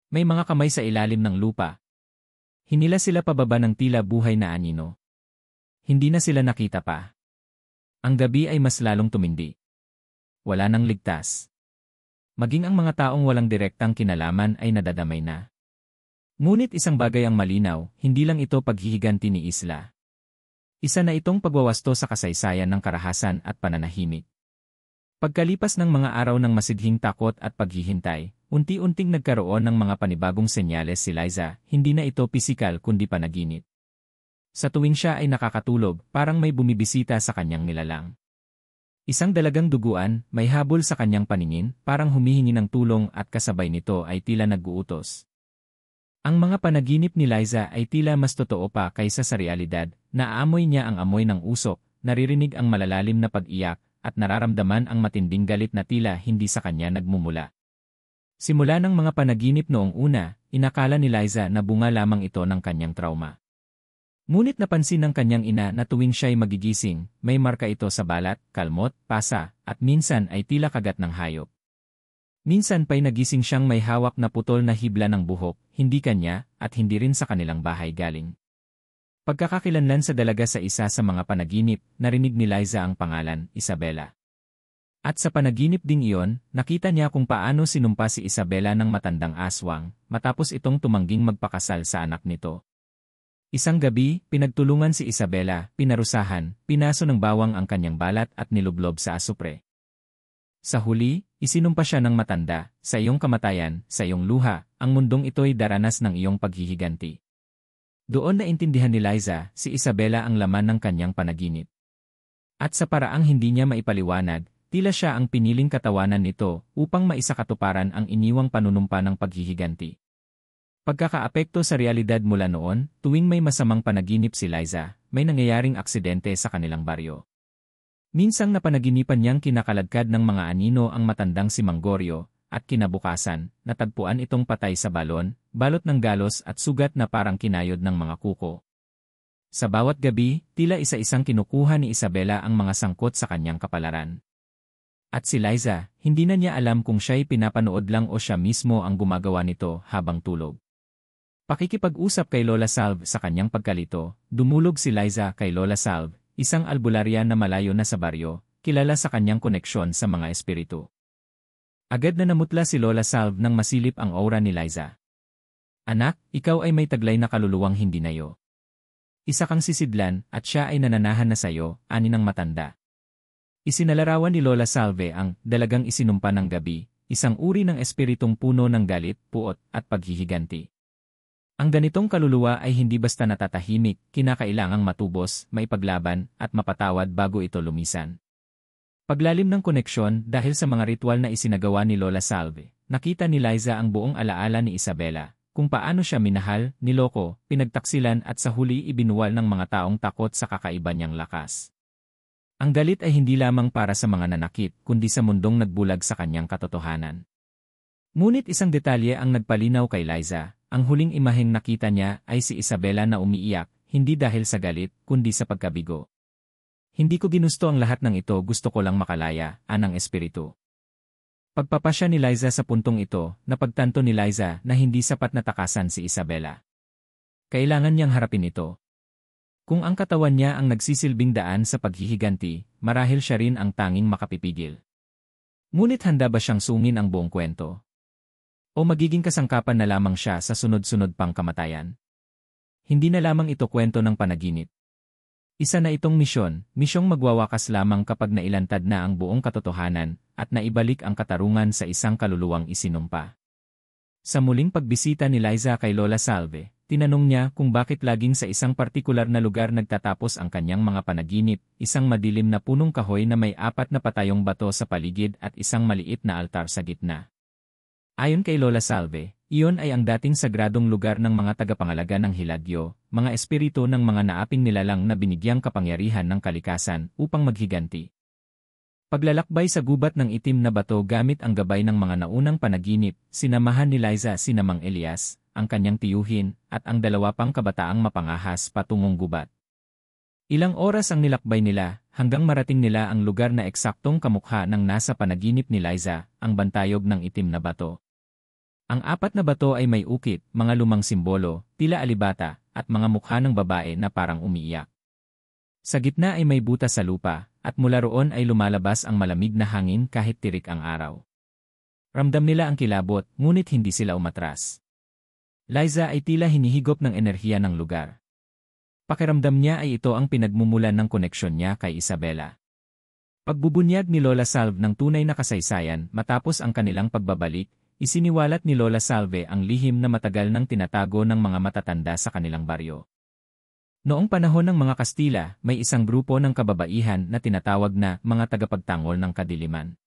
May mga kamay sa ilalim ng lupa. Hinila sila pababa ng tila buhay na anino. Hindi na sila nakita pa. Ang gabi ay mas lalong tumindi. Wala nang ligtas. Maging ang mga taong walang direktang kinalaman ay nadadamay na. Ngunit isang bagay ang malinaw, hindi lang ito paghihiganti ni Isla. Isa na itong pagwawasto sa kasaysayan ng karahasan at pananahimik. Pagkalipas ng mga araw ng masidhing takot at paghihintay, unti-unting nagkaroon ng mga panibagong senyales si Liza, hindi na ito pisikal kundi panaginip. Sa tuwing siya ay nakakatulog, parang may bumibisita sa kanyang nilalang. Isang dalagang duguan, may habol sa kanyang paningin, parang humihingi ng tulong at kasabay nito ay tila nag-uutos. Ang mga panaginip ni Liza ay tila mas totoo pa kaysa sa realidad, naaamoy niya ang amoy ng usok, naririnig ang malalalim na pag-iyak, at nararamdaman ang matinding galit na tila hindi sa kanya nagmumula. Simula ng mga panaginip noong una, inakala ni Liza na bunga lamang ito ng kanyang trauma. Ngunit napansin ng kanyang ina na tuwing siya'y magigising, may marka ito sa balat, kalmot, pasa, at minsan ay tila kagat ng hayop. Minsan pa'y nagising siyang may hawak na putol na hibla ng buhok, hindi kanya, at hindi rin sa kanilang bahay galing. Pagkakakilanlan sa dalaga sa isa sa mga panaginip, narinig ni Liza ang pangalan, Isabela. At sa panaginip ding iyon, nakita niya kung paano sinumpa si Isabela ng matandang aswang, matapos itong tumangging magpakasal sa anak nito. Isang gabi, pinagtulungan si Isabela, pinarusahan, pinaso ng bawang ang kanyang balat at nilublob sa asupre. Sa huli, isinumpa siya ng matanda, sa iyong kamatayan, sa iyong luha, ang mundong ito'y daranas ng iyong paghihiganti. Doon naintindihan ni Liza, si Isabela ang laman ng kanyang panaginip. At sa paraang hindi niya maipaliwanag, tila siya ang piniling katawanan nito upang maisakatuparan ang iniwang panunumpa ng paghihiganti. Pagkakaapekto sa realidad mula noon, tuwing may masamang panaginip si Liza, may nangyayaring aksidente sa kanilang baryo. Minsang napanaginipan niyang kinakaladkad ng mga anino ang matandang si Manggorio, at kinabukasan, natagpuan itong patay sa balon, balot ng galos at sugat na parang kinayod ng mga kuko. Sa bawat gabi, tila isa-isang kinukuha ni Isabela ang mga sangkot sa kanyang kapalaran. At si Liza, hindi na niya alam kung siya'y pinapanood lang o siya mismo ang gumagawa nito habang tulog. Pakikipag-usap kay Lola Salve sa kanyang pagkalito, dumulog si Liza kay Lola Salve, isang albularya na malayo na sa baryo, kilala sa kanyang koneksyon sa mga espiritu. Agad na namutla si Lola Salve nang masilip ang aura ni Liza. Anak, ikaw ay may taglay na kaluluwang hindi nayo. Isa kang sisidlan at siya ay nananahan na sayo, ani ng matanda. Isinalarawan ni Lola Salve ang dalagang isinumpa ng gabi, isang uri ng espiritong puno ng galit, puot, at paghihiganti. Ang ganitong kaluluwa ay hindi basta natatahimik, kinakailangang matubos, maipaglaban, at mapatawad bago ito lumisan. Paglalim ng koneksyon dahil sa mga ritual na isinagawa ni Lola Salve, nakita ni Liza ang buong alaala ni Isabela, kung paano siya minahal, niloko, pinagtaksilan at sa huli ibinuwal ng mga taong takot sa kakaiba niyang lakas. Ang galit ay hindi lamang para sa mga nanakit, kundi sa mundong nagbulag sa kanyang katotohanan. Ngunit isang detalye ang nagpalinaw kay Liza. Ang huling imaheng nakita niya ay si Isabela na umiiyak, hindi dahil sa galit, kundi sa pagkabigo. Hindi ko ginusto ang lahat ng ito, gusto ko lang makalaya, anang espiritu. Pagpapasya ni Liza sa puntong ito, napagtanto ni Liza na hindi sapat na takasan si Isabela. Kailangan niyang harapin ito. Kung ang katawan niya ang nagsisilbing daan sa paghihiganti, marahil siya rin ang tanging makapipigil. Ngunit handa ba siyang sungin ang buong kwento? O magiging kasangkapan na lamang siya sa sunod-sunod pang kamatayan? Hindi na lamang ito kwento ng panaginip. Isa na itong misyong magwawakas lamang kapag nailantad na ang buong katotohanan at naibalik ang katarungan sa isang kaluluwang isinumpa. Sa muling pagbisita ni Liza kay Lola Salve, tinanong niya kung bakit laging sa isang partikular na lugar nagtatapos ang kanyang mga panaginip, isang madilim na punong kahoy na may 4 na patayong bato sa paligid at isang maliit na altar sa gitna. Ayon kay Lola Salve, iyon ay ang dating sagradong lugar ng mga tagapangalaga ng Hiladyo, mga espiritu ng mga naaping nilalang na binigyang kapangyarihan ng kalikasan upang maghiganti. Paglalakbay sa gubat ng itim na bato gamit ang gabay ng mga naunang panaginip, sinamahan ni Liza si Mang Elias, ang kanyang tiyuhin, at ang 2 pang kabataang mapangahas patungong gubat. Ilang oras ang nilakbay nila, hanggang marating nila ang lugar na eksaktong kamukha ng nasa panaginip ni Liza, ang bantayog ng itim na bato. Ang 4 na bato ay may ukit, mga lumang simbolo, tila alibata, at mga mukha ng babae na parang umiiyak. Sa gitna ay may butas sa lupa, at mula roon ay lumalabas ang malamig na hangin kahit tirik ang araw. Ramdam nila ang kilabot, ngunit hindi sila umatras. Liza ay tila hinihigop ng enerhiya ng lugar. Pakiramdam niya ay ito ang pinagmumulan ng koneksyon niya kay Isabela. Pagbubunyag ni Lola Salve ng tunay na kasaysayan matapos ang kanilang pagbabalik, isiniwalat ni Lola Salve ang lihim na matagal nang tinatago ng mga matatanda sa kanilang baryo. Noong panahon ng mga Kastila, may isang grupo ng kababaihan na tinatawag na mga tagapagtanggol ng kadiliman.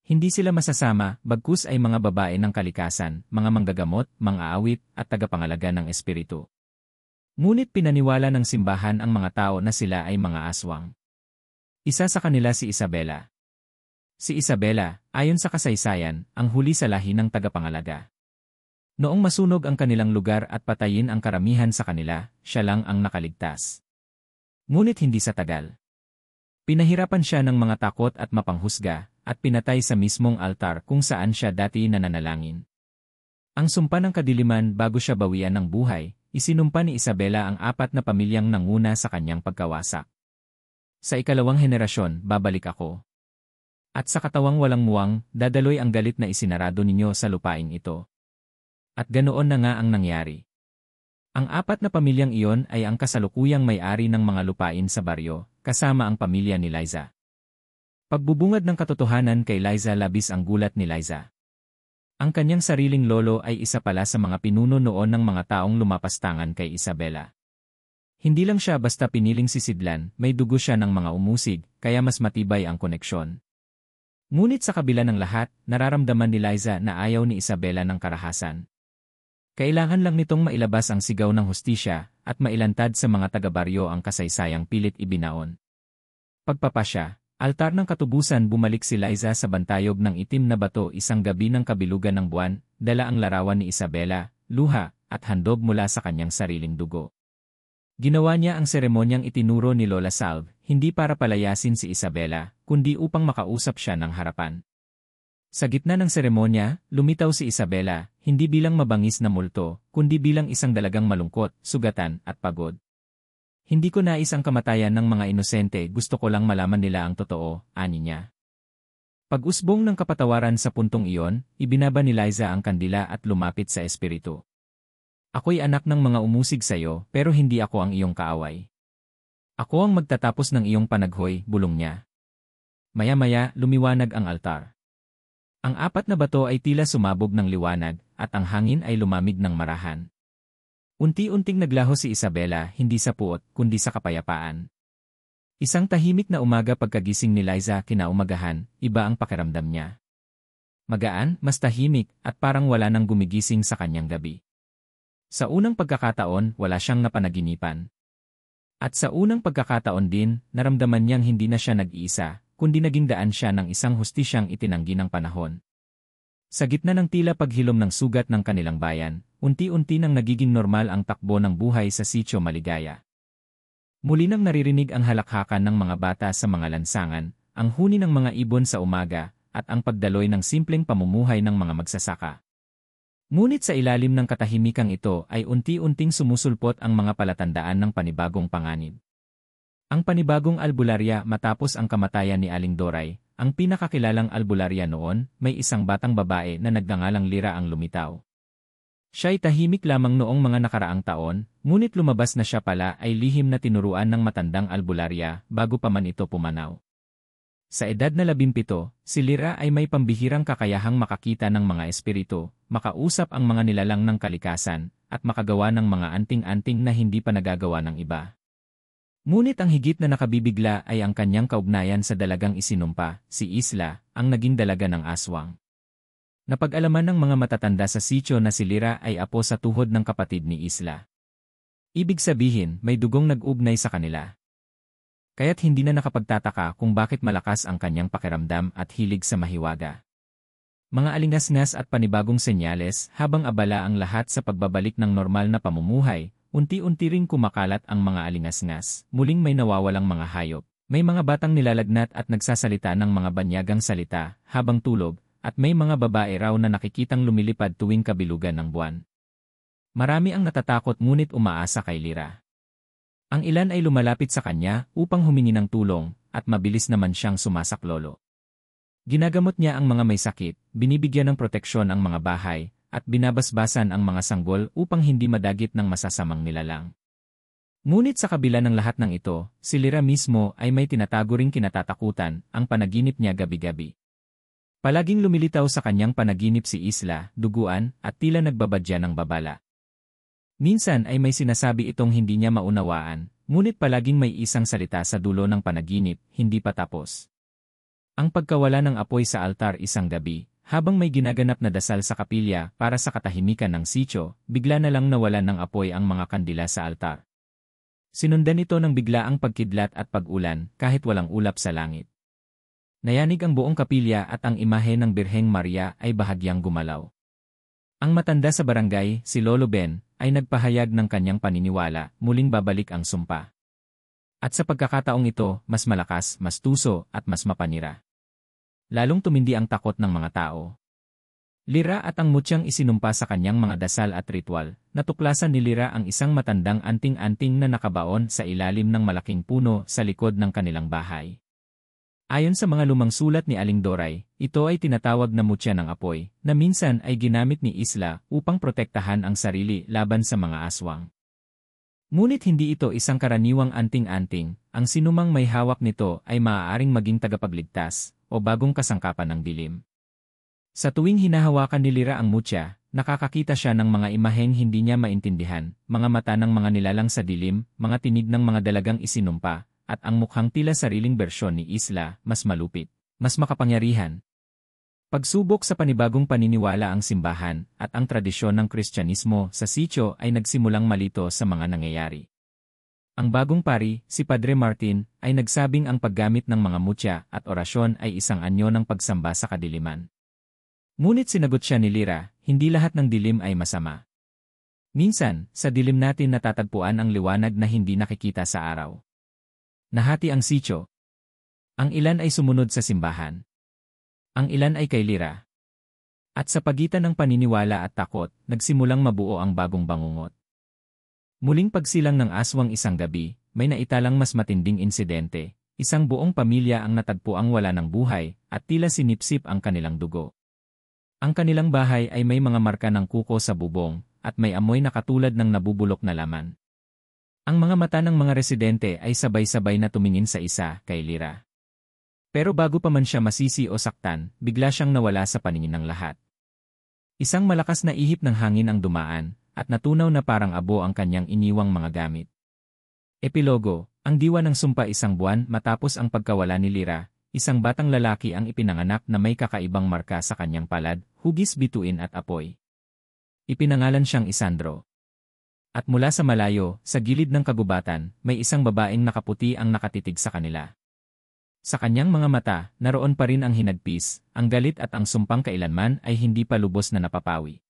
Hindi sila masasama, bagkus ay mga babae ng kalikasan, mga manggagamot, mang-aawit, at tagapangalaga ng espiritu. Ngunit pinaniwala ng simbahan ang mga tao na sila ay mga aswang. Isa sa kanila si Isabela. Si Isabela, ayon sa kasaysayan, ang huli sa lahi ng tagapangalaga. Noong masunog ang kanilang lugar at patayin ang karamihan sa kanila, siya lang ang nakaligtas. Ngunit hindi sa tagal. Pinahirapan siya ng mga takot at mapanghusga, at pinatay sa mismong altar kung saan siya dati nananalangin. Ang sumpa ng kadiliman bago siya bawian ng buhay, isinumpa ni Isabela ang 4 na pamilyang nanguna sa kanyang pagkawasak. Sa ikalawang henerasyon, babalik ako. At sa katawang walang muwang, dadaloy ang galit na isinarado ninyo sa lupain ito. At ganoon na nga ang nangyari. Ang 4 na pamilyang iyon ay ang kasalukuyang may-ari ng mga lupain sa baryo, kasama ang pamilya ni Liza. Pagbubungad ng katotohanan kay Liza, labis ang gulat ni Liza. Ang kanyang sariling lolo ay isa pala sa mga pinuno noon ng mga taong lumapastangan kay Isabela. Hindi lang siya basta piniling sisidlan, may dugo siya ng mga umusig, kaya mas matibay ang koneksyon. Ngunit sa kabila ng lahat, nararamdaman ni Liza na ayaw ni Isabela ng karahasan. Kailangan lang nitong mailabas ang sigaw ng hustisya at mailantad sa mga taga-baryo ang kasaysayang pilit ibinaon. Pagpapasya, altar ng katubusan, bumalik si Liza sa bantayog ng itim na bato isang gabi ng kabilugan ng buwan, dala ang larawan ni Isabela, luha, at handog mula sa kanyang sariling dugo. Ginawa niya ang seremonyang itinuro ni Lola Salve, hindi para palayasin si Isabela, kundi upang makausap siya ng harapan. Sa gitna ng seremonya, lumitaw si Isabela, hindi bilang mabangis na multo, kundi bilang isang dalagang malungkot, sugatan, at pagod. Hindi ko nais ang kamatayan ng mga inosente, gusto ko lang malaman nila ang totoo, ani niya. Pag-usbong ng kapatawaran sa puntong iyon, ibinaba ni Liza ang kandila at lumapit sa espiritu. Ako'y anak ng mga umusig sa iyo, pero hindi ako ang iyong kaaway. Ako ang magtatapos ng iyong panaghoy, bulong niya. Maya-maya, lumiwanag ang altar. Ang 4 na bato ay tila sumabog ng liwanag, at ang hangin ay lumamig ng marahan. Unti-unting naglaho si Isabela, hindi sa puot, kundi sa kapayapaan. Isang tahimik na umaga pagkagising ni Liza kinaumagahan, iba ang pakiramdam niya. Magaan, mas tahimik, at parang wala nang gumigising sa kanyang gabi. Sa unang pagkakataon, wala siyang napanaginipan. At sa unang pagkakataon din, naramdaman niyang hindi na siya nag-iisa, kundi naging daan siya ng isang hustisyang itinanggi ng panahon. Sa gitna ng tila paghilom ng sugat ng kanilang bayan, unti-unti nang nagiging normal ang takbo ng buhay sa Sitio Maligaya. Muli nang naririnig ang halakhakan ng mga bata sa mga lansangan, ang huni ng mga ibon sa umaga, at ang pagdaloy ng simpleng pamumuhay ng mga magsasaka. Ngunit sa ilalim ng katahimikang ito ay unti-unting sumusulpot ang mga palatandaan ng panibagong panganib. Ang panibagong albularya. Matapos ang kamatayan ni Aling Doray, ang pinakakilalang albularya noon, may isang batang babae na nagngangalang Lira ang lumitaw. Siya'y tahimik lamang noong mga nakaraang taon, ngunit lumabas na siya pala ay lihim na tinuruan ng matandang albularya bago pa man ito pumanaw. Sa edad na 17, si Lira ay may pambihirang kakayahang makakita ng mga espiritu, makausap ang mga nilalang ng kalikasan, at makagawa ng mga anting-anting na hindi pa nagagawa ng iba. Ngunit ang higit na nakabibigla ay ang kanyang kaugnayan sa dalagang isinumpa, si Isla, ang naging dalaga ng aswang. Napag-alaman ng mga matatanda sa sitio na si Lira ay apo sa tuhod ng kapatid ni Isla. Ibig sabihin, may dugong nag-ugnay sa kanila. Kaya't hindi na nakapagtataka kung bakit malakas ang kanyang pakiramdam at hilig sa mahiwaga. Mga alingasngas at panibagong senyales. Habang abala ang lahat sa pagbabalik ng normal na pamumuhay, unti-unti ring kumakalat ang mga alingasngas, muling may nawawalang mga hayop. May mga batang nilalagnat at nagsasalita ng mga banyagang salita habang tulog, at may mga babae raw na nakikitang lumilipad tuwing kabilugan ng buwan. Marami ang natatakot ngunit umaasa kay Lira. Ang ilan ay lumalapit sa kanya upang humingi ng tulong, at mabilis naman siyang sumasaklolo. Ginagamot niya ang mga may sakit, binibigyan ng proteksyon ang mga bahay, at binabasbasan ang mga sanggol upang hindi madagit ng masasamang nilalang. Ngunit sa kabila ng lahat ng ito, si Lira mismo ay may tinatago ring kinatatakutan, ang panaginip niya gabi-gabi. Palaging lumilitaw sa kanyang panaginip si Isla, duguan, at tila nagbabadya ng babala. Minsan ay may sinasabi itong hindi niya maunawaan, ngunit palaging may isang salita sa dulo ng panaginip, hindi pa tapos. Ang pagkawala ng apoy sa altar isang gabi, habang may ginaganap na dasal sa kapilya para sa katahimikan ng sitio, bigla na lang nawalan ng apoy ang mga kandila sa altar. Sinundan ito ng biglaang pagkidlat at pag-ulan kahit walang ulap sa langit. Nayanig ang buong kapilya at ang imahe ng Birheng Maria ay bahagyang gumalaw. Ang matanda sa barangay, si Lolo Ben, ay nagpahayag ng kanyang paniniwala, muling babalik ang sumpa. At sa pagkakataong ito, mas malakas, mas tuso, at mas mapanira. Lalong tumindi ang takot ng mga tao. Lira at ang mutyang isinumpa sa kanyang mga dasal at ritual, natuklasan ni Lira ang isang matandang anting-anting na nakabaon sa ilalim ng malaking puno sa likod ng kanilang bahay. Ayon sa mga lumang sulat ni Aling Doray, ito ay tinatawag na mutya ng apoy, na minsan ay ginamit ni Isla upang protektahan ang sarili laban sa mga aswang. Ngunit hindi ito isang karaniwang anting-anting, ang sinumang may hawak nito ay maaaring maging tagapagligtas o bagong kasangkapan ng dilim. Sa tuwing hinahawakan ni Lira ang mutya, nakakakita siya ng mga imaheng hindi niya maintindihan, mga mata ng mga nilalang sa dilim, mga tinig ng mga dalagang isinumpa, at ang mukhang tila sariling bersyon ni Isla, mas malupit, mas makapangyarihan. Pagsubok sa panibagong paniniwala ang simbahan at ang tradisyon ng Kristyanismo sa sitio ay nagsimulang malito sa mga nangyayari. Ang bagong pari, si Padre Martin, ay nagsabing ang paggamit ng mga mutya at orasyon ay isang anyo ng pagsamba sa kadiliman. Ngunit sinagot siya ni Lira, hindi lahat ng dilim ay masama. Minsan, sa dilim natin natatagpuan ang liwanag na hindi nakikita sa araw. Nahati ang sitio. Ang ilan ay sumunod sa simbahan. Ang ilan ay kay Lira. At sa pagitan ng paniniwala at takot, nagsimulang mabuo ang bagong bangungot. Muling pagsilang ng aswang isang gabi, may naitalang mas matinding insidente. Isang buong pamilya ang natagpuang wala ng buhay, at tila sinipsip ang kanilang dugo. Ang kanilang bahay ay may mga marka ng kuko sa bubong, at may amoy na katulad ng nabubulok na laman. Ang mga mata ng mga residente ay sabay-sabay na tumingin sa isa, kay Lira. Pero bago pa man siya masisi o saktan, bigla siyang nawala sa paningin ng lahat. Isang malakas na ihip ng hangin ang dumaan, at natunaw na parang abo ang kanyang iniwang mga gamit. Epilogo, ang diwa ng sumpa isang buwan matapos ang pagkawala ni Lira, isang batang lalaki ang ipinanganak na may kakaibang marka sa kanyang palad, hugis bituin at apoy. Ipinangalan siyang Isandro. At mula sa malayo, sa gilid ng kagubatan, may isang babaeng nakaputi ang nakatitig sa kanila. Sa kanyang mga mata, naroon pa rin ang hinagpis, ang galit at ang sumpang kailanman ay hindi pa lubos na napapawi.